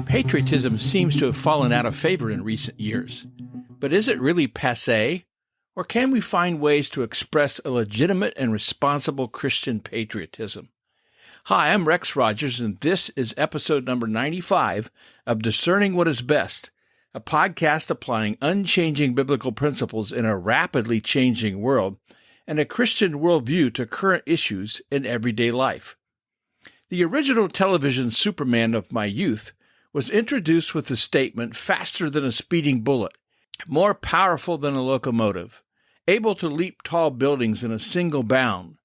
Patriotism seems to have fallen out of favor in recent years. But is it really passé? Or can we find ways to express a legitimate and responsible Christian patriotism? Hi, I'm Rex Rogers, and this is episode number 95 of Discerning What is Best, a podcast applying unchanging biblical principles in a rapidly changing world and a Christian worldview to current issues in everyday life. The original television Superman of my youth was introduced with the statement, faster than a speeding bullet, more powerful than a locomotive, able to leap tall buildings in a single bound,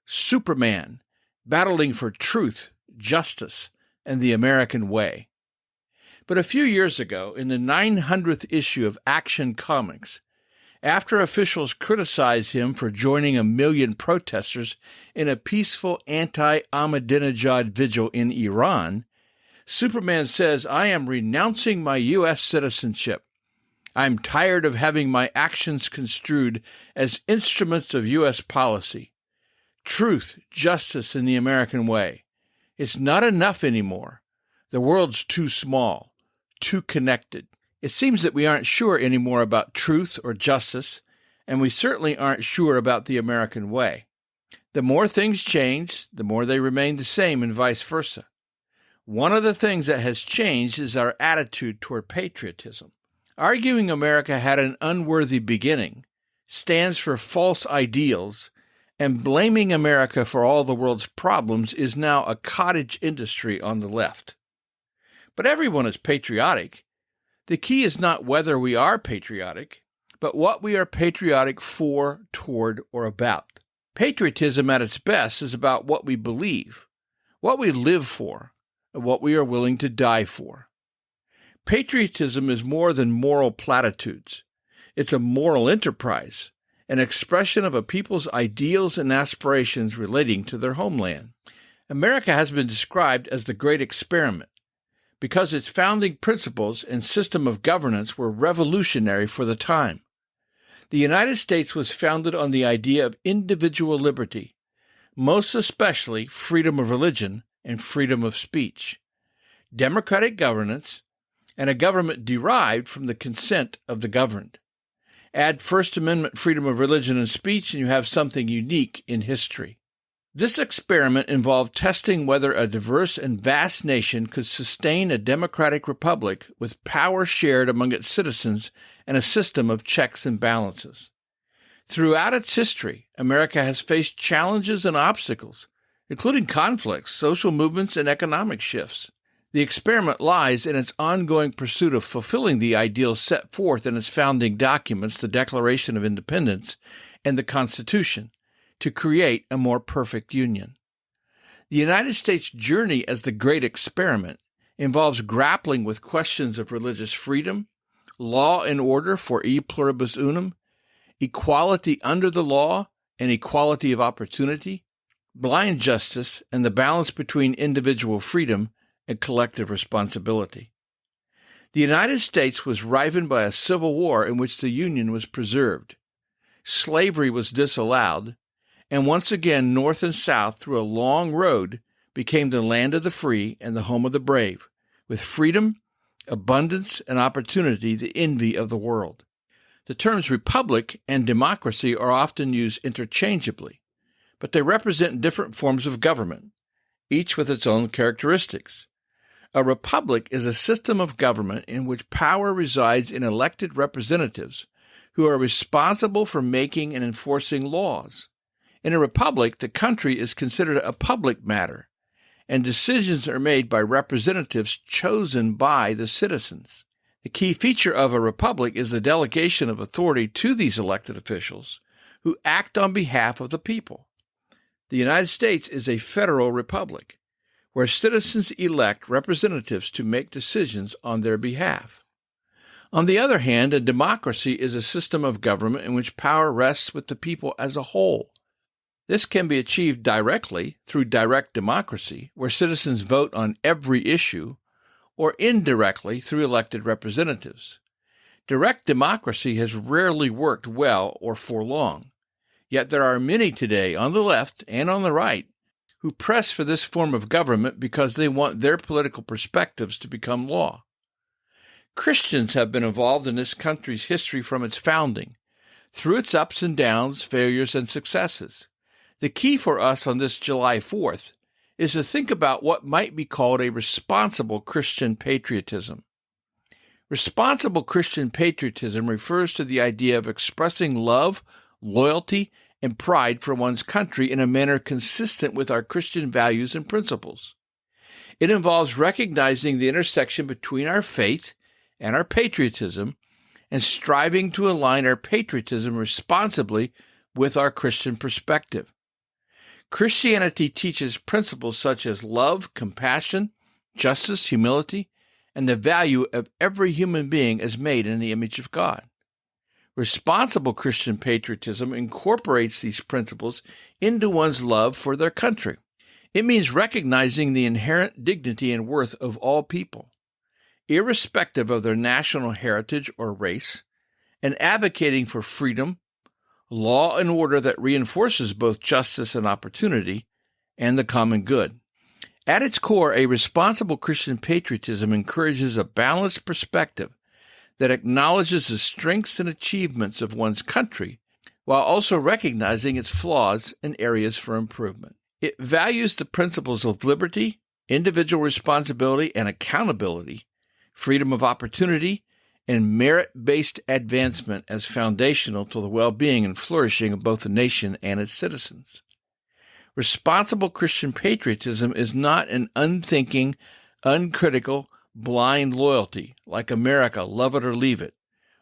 Superman, battling for truth, justice, and the American way. But a few years ago, in the 900th issue of Action Comics, after officials criticized him for joining 1 million protesters in a peaceful anti-Ahmadinejad vigil in Iran, Superman says, "I am renouncing my U.S. citizenship. I'm tired of having my actions construed as instruments of U.S. policy. Truth, justice, and the American way. It's not enough anymore. The world's too small, too connected." It seems that we aren't sure anymore about truth or justice, and we certainly aren't sure about the American way. The more things change, the more they remain the same, and vice versa. One of the things that has changed is our attitude toward patriotism. Arguing America had an unworthy beginning, stands for false ideals, and blaming America for all the world's problems is now a cottage industry on the left. But everyone is patriotic. The key is not whether we are patriotic, but what we are patriotic for, toward, or about. Patriotism at its best is about what we believe, what we live for, and what we are willing to die for. Patriotism is more than moral platitudes. It's a moral enterprise, an expression of a people's ideals and aspirations relating to their homeland. America has been described as the great experiment because its founding principles and system of governance were revolutionary for the time. The United States was founded on the idea of individual liberty, most especially freedom of religion and freedom of speech, democratic governance, and a government derived from the consent of the governed. Add First Amendment freedom of religion and speech, and you have something unique in history. This experiment involved testing whether a diverse and vast nation could sustain a democratic republic with power shared among its citizens and a system of checks and balances. Throughout its history, America has faced challenges and obstacles, including conflicts, social movements, and economic shifts. The experiment lies in its ongoing pursuit of fulfilling the ideals set forth in its founding documents, the Declaration of Independence and the Constitution, to create a more perfect union. The United States' journey as the great experiment involves grappling with questions of religious freedom, law and order for e pluribus unum, equality under the law and equality of opportunity, blind justice, and the balance between individual freedom and collective responsibility. The United States was rivened by a civil war in which the Union was preserved. Slavery was disallowed, and once again North and South through a long road became the land of the free and the home of the brave, with freedom, abundance, and opportunity the envy of the world. The terms republic and democracy are often used interchangeably, but they represent different forms of government, each with its own characteristics. A republic is a system of government in which power resides in elected representatives who are responsible for making and enforcing laws. In a republic, the country is considered a public matter, and decisions are made by representatives chosen by the citizens. The key feature of a republic is the delegation of authority to these elected officials who act on behalf of the people. The United States is a federal republic, where citizens elect representatives to make decisions on their behalf. On the other hand, a democracy is a system of government in which power rests with the people as a whole. This can be achieved directly through direct democracy, where citizens vote on every issue, or indirectly through elected representatives. Direct democracy has rarely worked well or for long, yet there are many today on the left and on the right who press for this form of government because they want their political perspectives to become law. Christians have been involved in this country's history from its founding, through its ups and downs, failures and successes. The key for us on this July 4th is to think about what might be called a responsible Christian patriotism. Responsible Christian patriotism refers to the idea of expressing love, loyalty, and pride for one's country in a manner consistent with our Christian values and principles. It involves recognizing the intersection between our faith and our patriotism and striving to align our patriotism responsibly with our Christian perspective. Christianity teaches principles such as love, compassion, justice, humility, and the value of every human being as made in the image of God. Responsible Christian patriotism incorporates these principles into one's love for their country. It means recognizing the inherent dignity and worth of all people, irrespective of their national heritage or race, and advocating for freedom, law and order that reinforces both justice and opportunity, and the common good. At its core, a responsible Christian patriotism encourages a balanced perspective that acknowledges the strengths and achievements of one's country while also recognizing its flaws and areas for improvement. It values the principles of liberty, individual responsibility and accountability, freedom of opportunity, and merit-based advancement as foundational to the well-being and flourishing of both the nation and its citizens. Responsible Christian patriotism is not an unthinking, uncritical, blind loyalty, like America, love it or leave it,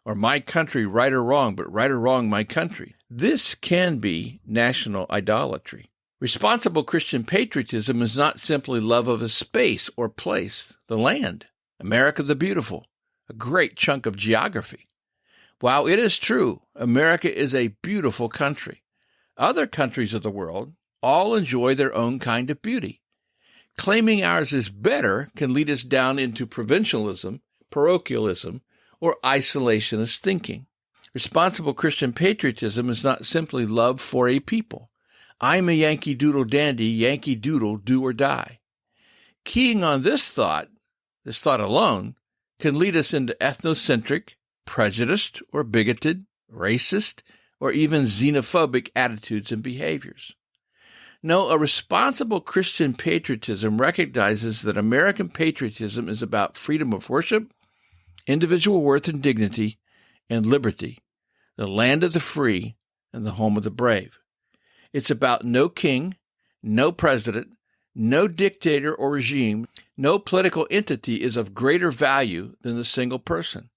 or my country, right or wrong, but right or wrong, my country. This can be national idolatry. Responsible Christian patriotism is not simply love of a space or place, the land, America the beautiful, a great chunk of geography. While it is true, America is a beautiful country, other countries of the world all enjoy their own kind of beauty. Claiming ours is better can lead us down into provincialism, parochialism, or isolationist thinking. Responsible Christian patriotism is not simply love for a people. I'm a Yankee Doodle dandy, Yankee Doodle, do or die. Keying on this thought alone, can lead us into ethnocentric, prejudiced, or bigoted, racist, or even xenophobic attitudes and behaviors. No, a responsible Christian patriotism recognizes that American patriotism is about freedom of worship, individual worth and dignity, and liberty, the land of the free and the home of the brave. It's about no king, no president, no dictator or regime, no political entity is of greater value than the single person.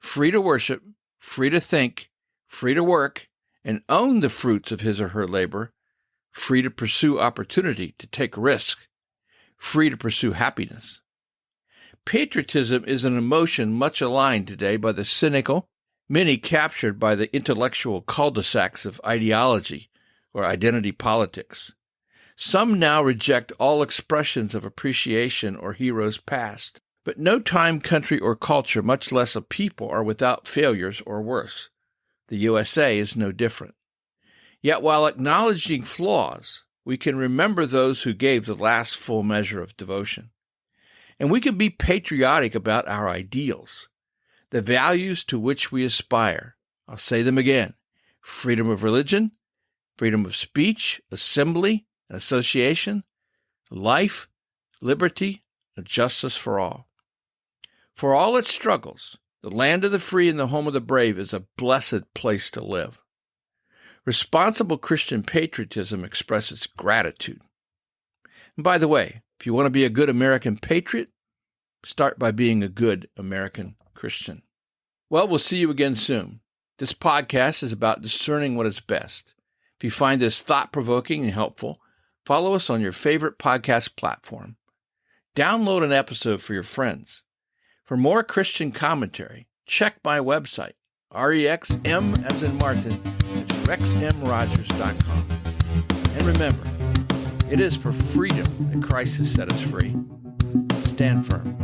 Free to worship, free to think, free to work, and own the fruits of his or her labor, free to pursue opportunity, to take risk, free to pursue happiness. Patriotism is an emotion much aligned today by the cynical, many captured by the intellectual cul-de-sacs of ideology or identity politics. Some now reject all expressions of appreciation or heroes past, but no time, country, or culture, much less a people, are without failures or worse. The USA is no different. Yet while acknowledging flaws, we can remember those who gave the last full measure of devotion. And we can be patriotic about our ideals, the values to which we aspire. I'll say them again: freedom of religion, freedom of speech, assembly, and association, life, liberty, and justice for all. For all its struggles, the land of the free and the home of the brave is a blessed place to live. Responsible Christian patriotism expresses gratitude. And by the way, if you want to be a good American patriot, start by being a good American Christian. Well, we'll see you again soon. This podcast is about discerning what is best. If you find this thought-provoking and helpful, follow us on your favorite podcast platform. Download an episode for your friends. For more Christian commentary, check my website, REXM as in Martin, RexMRogers.com. And remember, it is for freedom that Christ has set us free. Stand firm.